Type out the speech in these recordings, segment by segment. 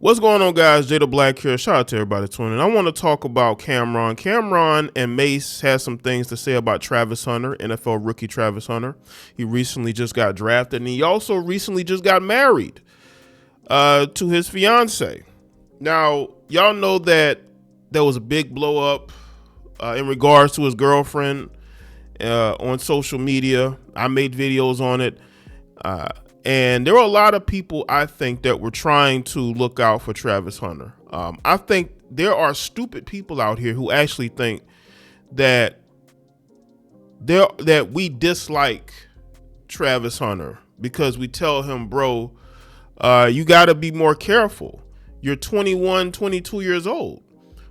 What's going on, guys? Jay the Black here. Shout out to everybody tuning in. I want to talk about Camron. Camron and Mace has some things to say about Travis Hunter, NFL rookie Travis Hunter. He recently just got drafted, and he also recently just got married to his fiance. Now, y'all know that there was a big blow up in regards to his girlfriend on social media. I made videos on it. And there were a lot of people, I think, that were trying to look out for Travis Hunter. I think there are stupid people out here who actually think that we dislike Travis Hunter because we tell him, bro, you got to be more careful. You're 21, 22 years old.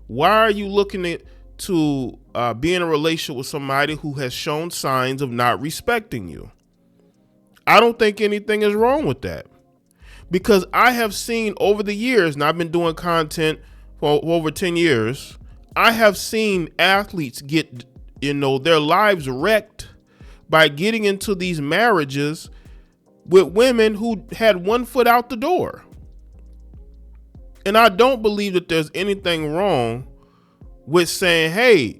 Why are you looking to be in a relationship with somebody who has shown signs of not respecting you? I don't think anything is wrong with that, because I have seen over the years, and I've been doing content for over 10 years, I have seen athletes get, their lives wrecked by getting into these marriages with women who had one foot out the door. And I don't believe that there's anything wrong with saying, hey,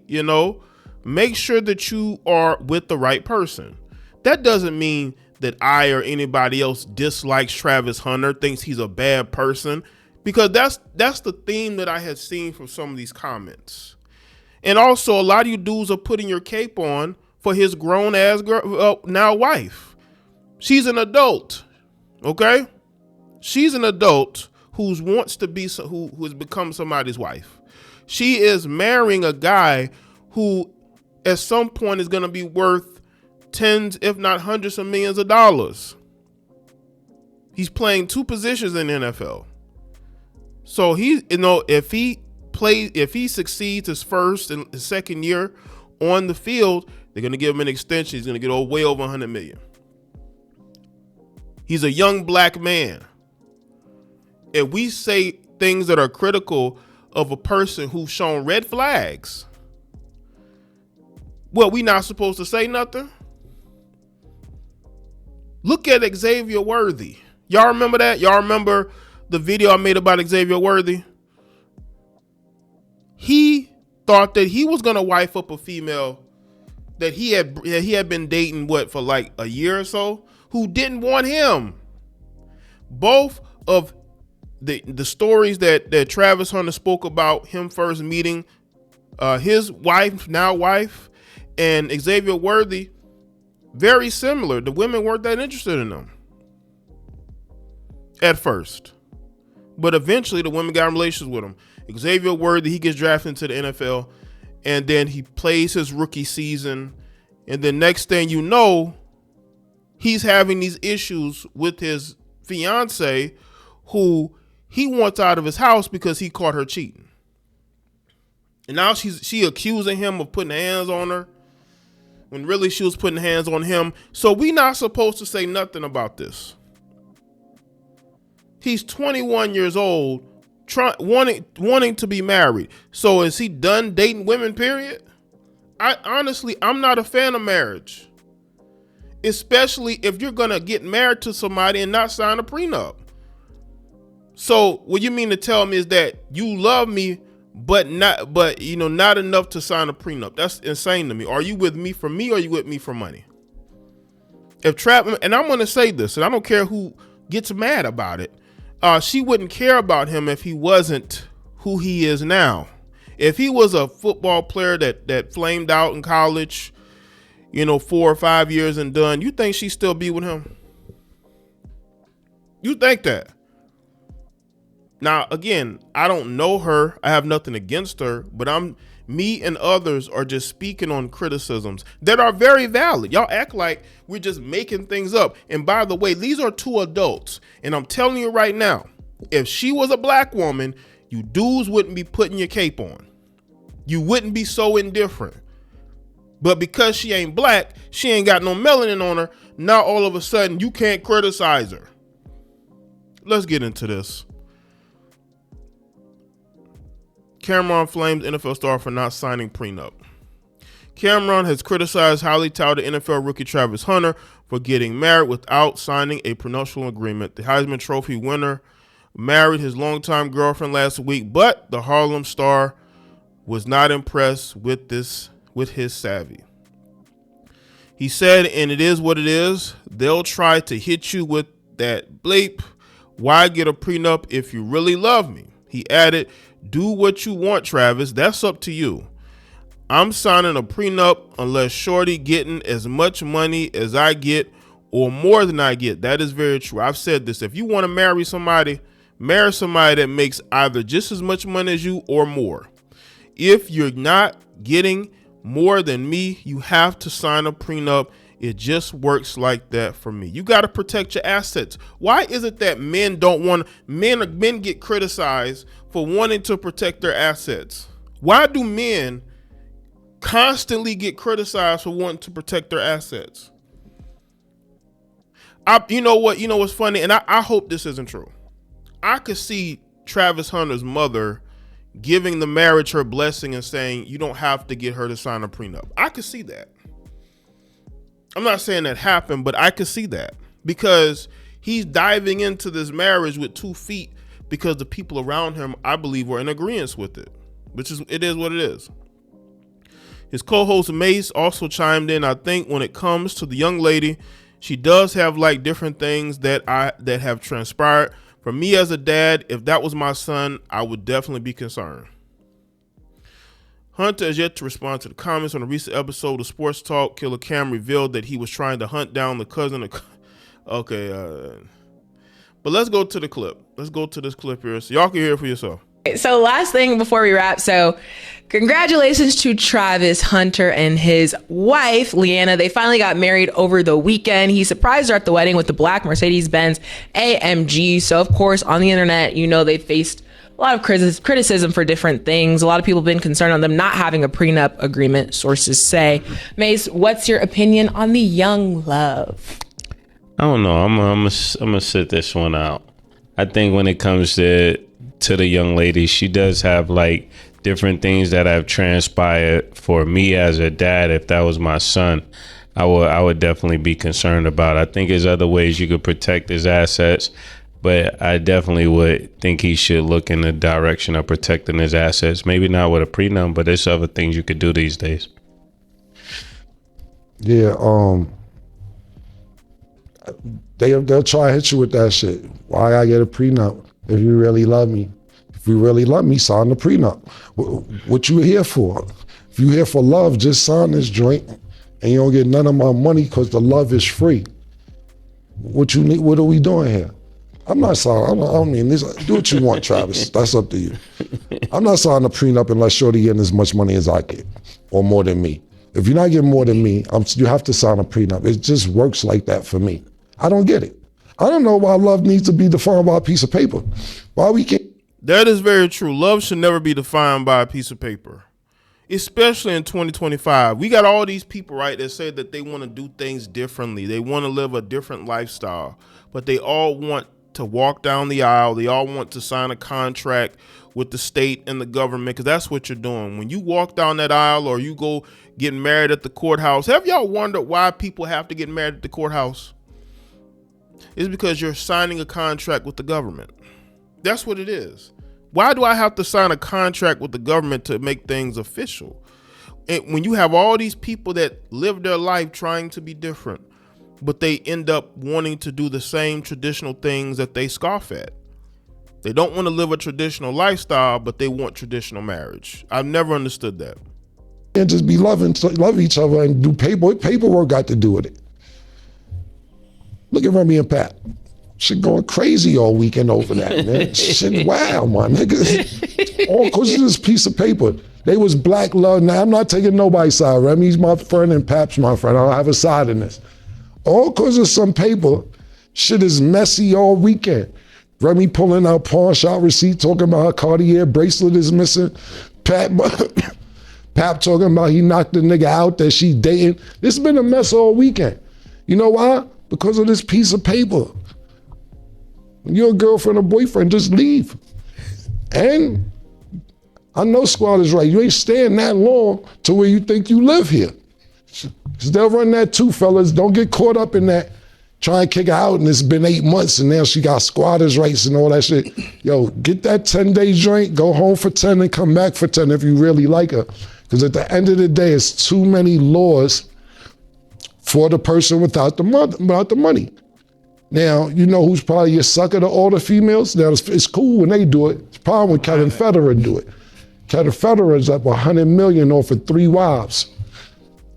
make sure that you are with the right person. That doesn't mean that I or anybody else dislikes Travis Hunter, thinks he's a bad person, because that's the theme that I had seen from some of these comments. And also, a lot of you dudes are putting your cape on for his grown ass girl, now wife. She's an adult, okay? She's an adult who wants to be, who has become somebody's wife. She is marrying a guy who at some point is going to be worth tens, if not hundreds of millions of dollars. He's playing two positions in the NFL. So if he succeeds his first and his second year on the field, they're going to give him an extension. He's going to get way over 100 million. He's a young black man. If we say things that are critical of a person who's shown red flags, well, we not supposed to say nothing? Look at Xavier Worthy. Y'all remember that? Y'all remember the video I made about Xavier Worthy? He thought that he was gonna wife up a female that he had been dating for like a year or so, who didn't want him. Both of the stories that Travis Hunter spoke about him first meeting his wife, now wife, and Xavier Worthy, very similar. The women weren't that interested in them at first, but eventually the women got in relations with him. Xavier Worthy, he gets drafted into the NFL, and then he plays his rookie season, and the next thing you know, he's having these issues with his fiance, who he wants out of his house because he caught her cheating. And now she accusing him of putting hands on her, when really she was putting hands on him. So we not supposed to say nothing about this. He's 21 years old, wanting to be married. So is he done dating women, period? I'm not a fan of marriage, especially if you're gonna get married to somebody and not sign a prenup. So what you mean to tell me is that you love me, but not enough to sign a prenup? That's insane to me. Are you with me for me, or are you with me for money? And I'm going to say this, and I don't care who gets mad about it. She wouldn't care about him if he wasn't who he is now. If he was a football player that flamed out in college, 4 or 5 years and done, you think she'd still be with him? You think that? Now, again, I don't know her. I have nothing against her, but me and others are just speaking on criticisms that are very valid. Y'all act like we're just making things up. And by the way, these are two adults. And I'm telling you right now, if she was a black woman, you dudes wouldn't be putting your cape on. You wouldn't be so indifferent. But because she ain't black, she ain't got no melanin on her, now all of a sudden you can't criticize her. Let's get into this. Camron flames NFL star for not signing prenup. Camron has criticized highly touted NFL rookie Travis Hunter for getting married without signing a prenuptial agreement. The Heisman Trophy winner married his longtime girlfriend last week, but the Harlem star was not impressed with his savvy. He said, and it is what it is. They'll try to hit you with that bleep. Why get a prenup if you really love me? He added, do what you want, Travis. That's up to you. I'm signing a prenup unless shorty getting as much money as I get or more than I get. That is very true. I've said this. If you want to marry somebody that makes either just as much money as you or more. If you're not getting more than me, you have to sign a prenup. It just works like that for me. You got to protect your assets. Why is it that men get criticized for wanting to protect their assets? Why do men constantly get criticized for wanting to protect their assets? You know what's funny? And I hope this isn't true. I could see Travis Hunter's mother giving the marriage her blessing and saying, you don't have to get her to sign a prenup. I could see that. I'm not saying that happened, but I could see that because he's diving into this marriage with 2 feet because the people around him, I believe, were in agreement with it, it is what it is. His co-host Mace also chimed in. I think when it comes to the young lady, she does have like different things that have transpired. For me as a dad, if that was my son, I would definitely be concerned. Hunter has yet to respond to the comments on a recent episode of Sports Talk. Killer Cam revealed that he was trying to hunt down the cousin of... Okay, but let's go to the clip. Let's go to this clip here so y'all can hear it for yourself. So last thing before we wrap. So congratulations to Travis Hunter and his wife, Leanna. They finally got married over the weekend. He surprised her at the wedding with the black Mercedes-Benz AMG. So of course, on the internet, they faced a lot of criticism for different things. A lot of people have been concerned on them not having a prenup agreement, sources say. Mace, what's your opinion on the young love? I don't know. I'm gonna sit this one out. I think when it comes to the young lady, she does have like different things that have transpired. For me as a dad, if that was my son, I would definitely be concerned about. I think there's other ways you could protect his assets, but I definitely would think he should look in the direction of protecting his assets. Maybe not with a prenup, but there's other things you could do these days. Yeah, they'll try to hit you with that shit. Why I get a prenup if you really love me? If you really love me, sign the prenup. What you here for? If you here for love, just sign this joint, and you don't get none of my money because the love is free. What you need? What are we doing here? I'm not signing. I mean, do what you want, Travis. That's up to you. I'm not signing a prenup unless shorty getting as much money as I get, or more than me. If you're not getting more than me, you have to sign a prenup. It just works like that for me. I don't get it. I don't know why love needs to be defined by a piece of paper. Why we can't? That is very true. Love should never be defined by a piece of paper, especially in 2025. We got all these people, right, that say that they want to do things differently. They want to live a different lifestyle, but they all want to walk down the aisle. They all want to sign a contract with the state and the government, because that's what you're doing. When you walk down that aisle or you go get married at the courthouse, have y'all wondered why people have to get married at the courthouse? It's because you're signing a contract with the government. That's what it is. Why do I have to sign a contract with the government to make things official? And when you have all these people that live their life trying to be different, but they end up wanting to do the same traditional things that they scoff at. They don't want to live a traditional lifestyle, but they want traditional marriage. I've never understood that. And just be love each other and do paperwork got to do with it. Look at Remy and Pat. Shit going crazy all weekend over that, man. Shit, wow, my niggas. All because of this piece of paper. They was black love. Now, I'm not taking nobody's side. Remy's my friend and Pap's my friend. I don't have a side in this. All because of some paper. Shit is messy all weekend. Remy pulling out pawn shop receipt, talking about her Cartier bracelet is missing. Pap talking about he knocked the nigga out that she dating. This has been a mess all weekend. You know why? Because of this piece of paper. When you're a girlfriend or boyfriend, just leave. And I know Squad is right. You ain't staying that long to where you think you live here. Because they'll run that too, fellas. Don't get caught up in that. Try and kick her out, and it's been 8 months, and now she got squatters' rights and all that shit. Yo, get that 10-day joint, go home for 10 and come back for 10 if you really like her. Because at the end of the day, it's too many laws for the person without the money. Now, you know who's probably your sucker to all the females? Now, it's cool when they do it. It's probably when Kevin Federer do it. Kevin Federer is up $100 million off of 3 wives.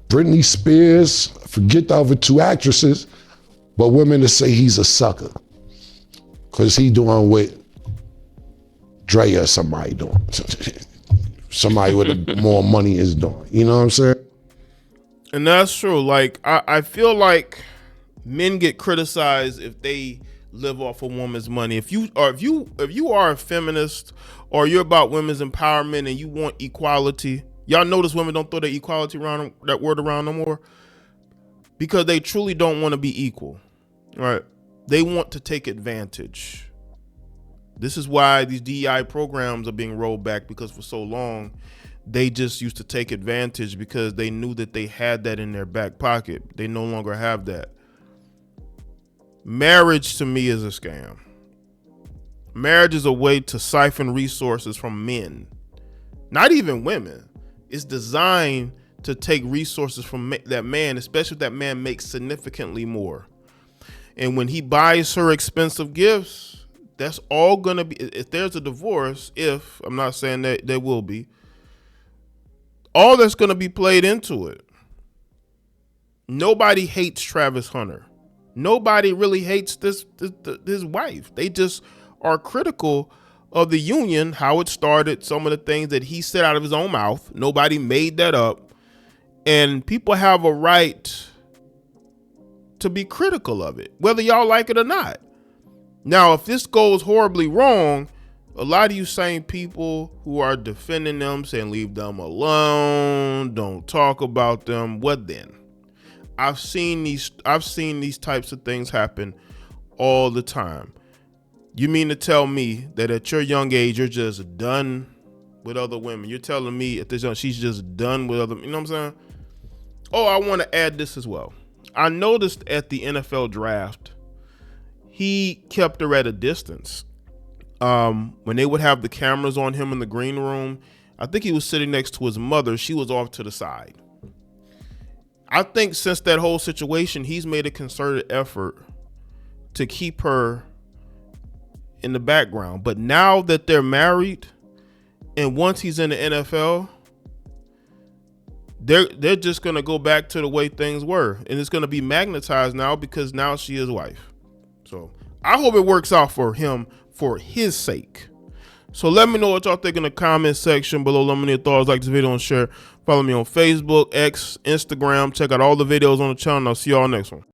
Britney Spears, forget the other 2 actresses, but women to say he's a sucker because he doing what Dre or somebody doing. Somebody with more money is doing. You know what I'm saying? And that's true. Like, I feel like men get criticized if they live off a woman's money. If you are a feminist or you're about women's empowerment and you want equality, y'all notice women don't throw that word around no more because they truly don't want to be equal, right? They want to take advantage. This is why these DEI programs are being rolled back, because for so long they just used to take advantage because they knew that they had that in their back pocket. They no longer have that. Marriage to me is a scam. Marriage is a way to siphon resources from men, not even women. It's designed to take resources from that man, especially if that man makes significantly more. And when he buys her expensive gifts, that's all gonna be, if there's a divorce, if, I'm not saying that there will be, all that's gonna be played into it. Nobody hates Travis Hunter. Nobody really hates his wife. They just are critical of the union, how it started, some of the things that he said out of his own mouth. Nobody made that up. And people have a right to be critical of it, whether y'all like it or not. Now, if this goes horribly wrong, a lot of you same people who are defending them, saying leave them alone, don't talk about them, what then? I've seen these types of things happen all the time. You mean to tell me that at your young age you're just done with other women? You're telling me at this young she's just done with other, you know what I'm saying? Oh, I want to add this as well. I noticed at the NFL draft, he kept her at a distance. When they would have the cameras on him in the green room, I think he was sitting next to his mother. She was off to the side. I think since that whole situation, he's made a concerted effort to keep her in the background. But now that they're married, and once he's in the NFL, they're just going to go back to the way things were. And it's going to be magnetized now because now she is wife. So I hope it works out for him for his sake. So let me know what y'all think in the comment section below. Let me know your thoughts. Like this video and share. Follow me on Facebook, X, Instagram. Check out all the videos on the channel. I'll see y'all next one.